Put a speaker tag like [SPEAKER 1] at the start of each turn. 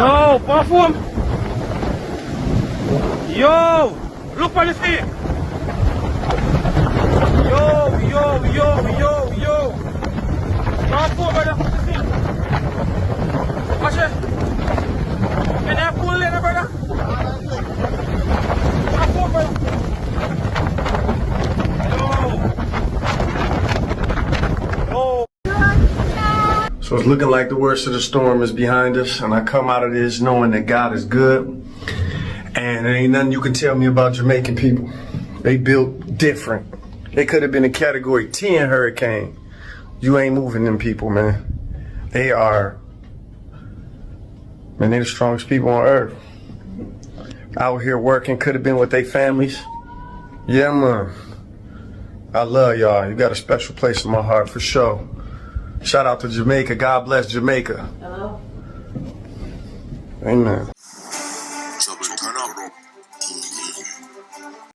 [SPEAKER 1] Yo, perform. Yo, look on the feet. Yo. Perform, brother. Watch it. Can I pull later, brother? Perform, brother. Yo.
[SPEAKER 2] So it's looking like the worst of the storm is behind us, and I come out of this knowing that God is good, and there ain't nothing you can tell me about Jamaican people. They built different. They could have been a category 10 hurricane. You ain't moving them people, man. They the strongest people on earth. Out here working, could have been with their families. Yeah, man. I love y'all. You got a special place in my heart for sure. Shout out to Jamaica. God bless Jamaica.
[SPEAKER 3] Hello?
[SPEAKER 2] Amen.